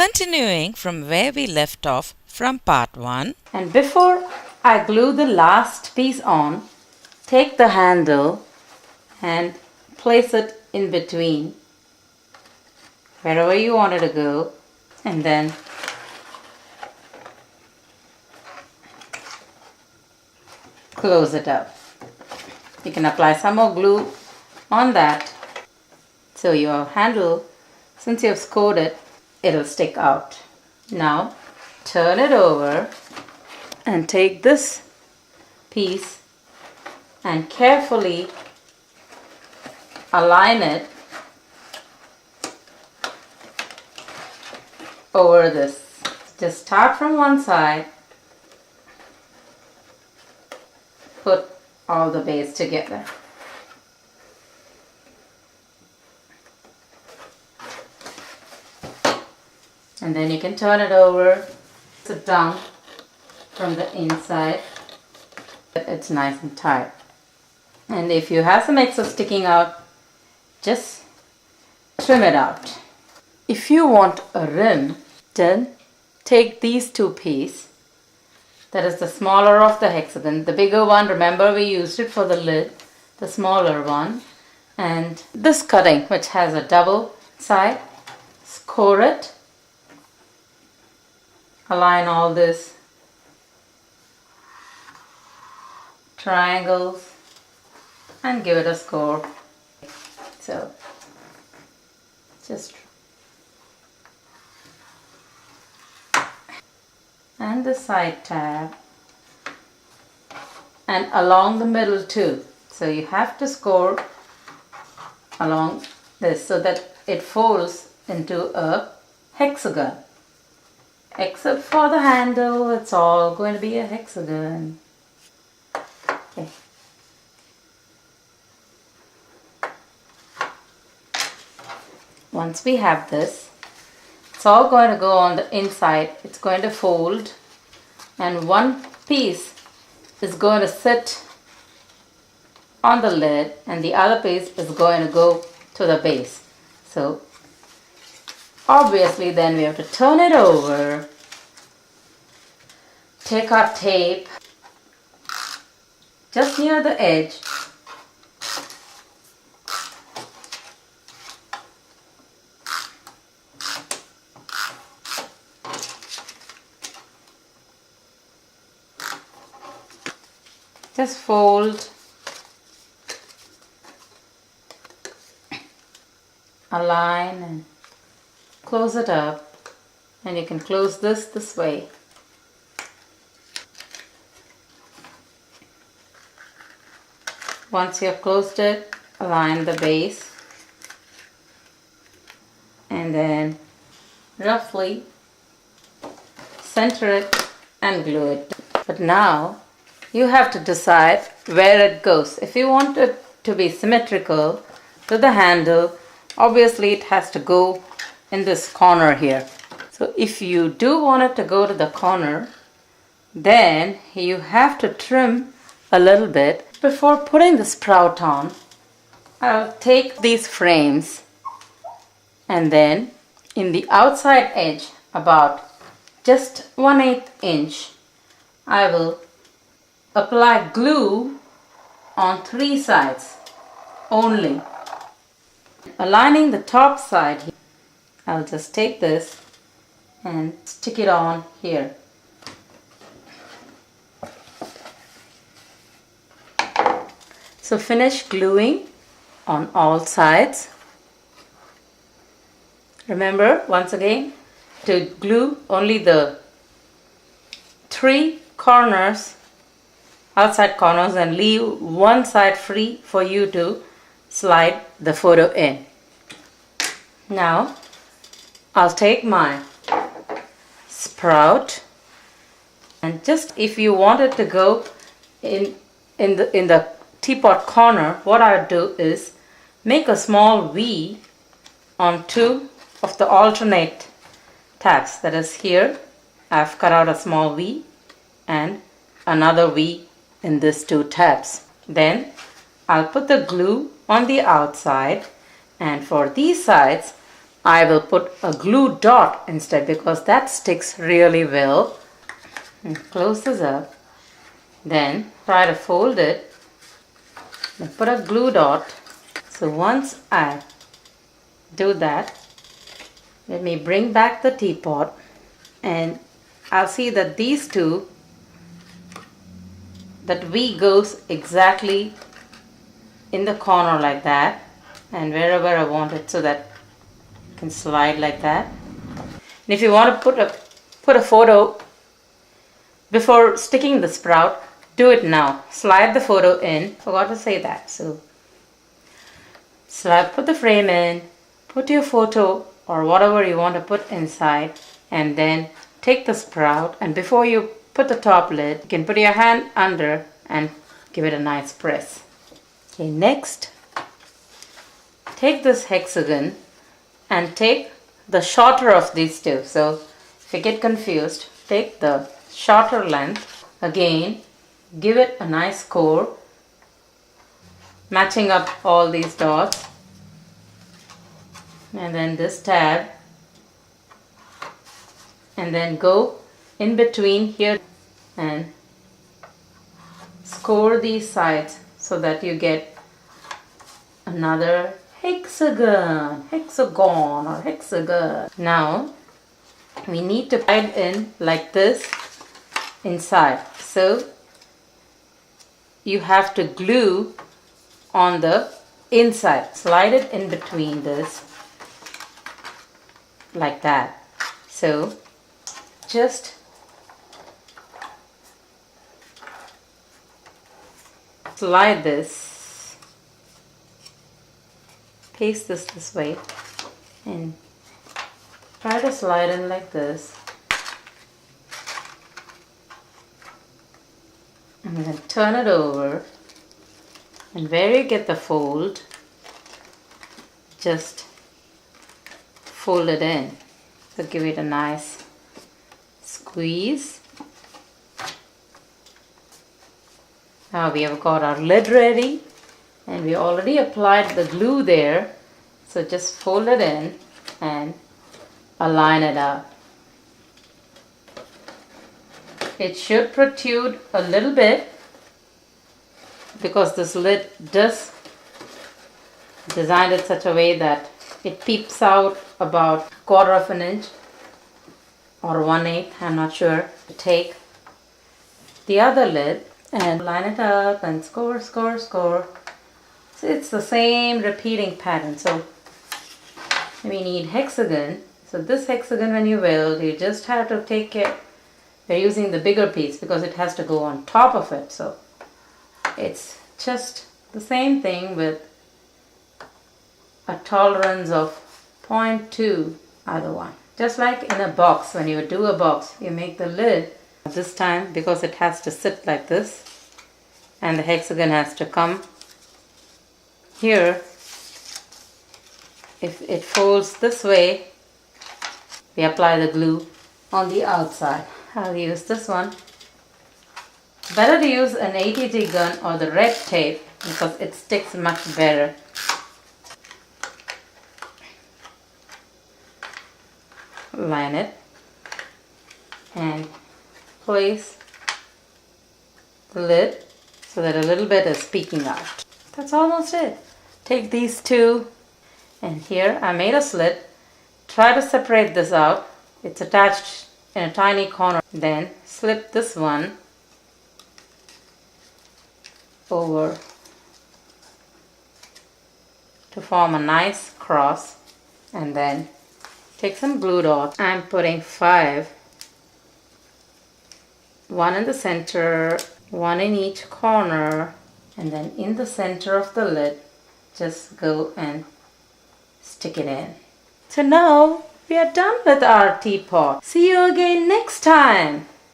Continuing from where we left off from part 1. And before I glue the last piece on, take the handle and place it in between wherever you want it to go, and then close it up. You can apply some more glue on that so your handle, since you have scored it, it'll stick out. Now turn it over and take this piece and carefully align it over this. Just start from one side, put all the base together. And then you can turn it over, sit down from the inside. It's nice and tight. And if you have some excess sticking out, just trim it out. If you want a rim, then take these two pieces. That is the smaller of the hexagon. The bigger one, remember we used it for the lid. The smaller one. And this cutting, which has a double side, score it. Align all this triangles and give it a score. So just, and the side tab and along the middle too. So you have to score along this so that it folds into a hexagon. Except for the handle, it's all going to be a hexagon. Okay. Once we have this, it's all going to go on the inside. It's going to fold, and one piece is going to sit on the lid and the other piece is going to go to the base. So obviously then we have to turn it over, take our tape just near the edge, just fold, align and close it up, and you can close this way. Once you have closed it, align the base and then roughly center it and glue it. But now you have to decide where it goes. If you want it to be symmetrical to the handle, obviously it has to go in this corner here. So if you do want it to go to the corner, then you have to trim a little bit. Before putting the sprout on, I'll take these frames and then in the outside edge, about just 1/8 inch, I will apply glue on 3 sides only. Aligning the top side, I'll just take this and stick it on here. So finish gluing on all sides. Remember once again to glue only the 3 corners, outside corners, and leave one side free for you to slide the photo in. Now I'll take my sprout, and just if you want it to go in the teapot corner, what I would do is make a small V on 2 of the alternate tabs. That is, here I've cut out a small V and another V in these 2 tabs. Then I'll put the glue on the outside, and for these sides I will put a glue dot instead because that sticks really well. And close this up. Then try to fold it and put a glue dot. So once I do that, let me bring back the teapot, and I'll see that these two, that V goes exactly in the corner like that, and wherever I want it, so that it can slide like that. And if you want to put a photo before sticking the sprout, do it now. Slide the photo in. Forgot to say that. So put the frame in, put your photo or whatever you want to put inside, and then take the sprout, and before you put the top lid, you can put your hand under and give it a nice press. Okay, next, take this hexagon and take the shorter of these two. So if you get confused, take the shorter length. Again, give it a nice core, matching up all these dots, and then this tab, and then go in between here and score these sides so that you get another hexagon. Now we need to slide in like this inside, so you have to glue on the inside. Slide it in between this like that. So just slide this, paste this way, and try to slide in like this, and then turn it over, and where you get the fold, just fold it in. So give it a nice squeeze. Now we have got our lid ready, and we already applied the glue there, so just fold it in and align it up. It should protrude a little bit because this lid does design it such a way that it peeps out about 1/4 of an inch or 1/8, I'm not sure. Take the other lid and line it up and score. So it's the same repeating pattern. So we need hexagon. So this hexagon, when you weld, you just have to take care. We're using the bigger piece because it has to go on top of it. So it's just the same thing with a tolerance of 0.2 other one. Just like in a box, when you do a box, you make the lid. This time, because it has to sit like this and the hexagon has to come here, if it folds this way, we apply the glue on the outside. I'll use this one. Better to use an 80G gun or the red tape because it sticks much better. Line it and place the lid so that a little bit is peeking out. That's almost it. Take these two, and here I made a slit. Try to separate this out. It's attached in a tiny corner. Then slip this one over to form a nice cross, and then take some glue dots. I'm putting 5, 1 in the center, 1 in each corner, and then in the center of the lid, just go and stick it in. So now we are done with our teapot. See you again next time.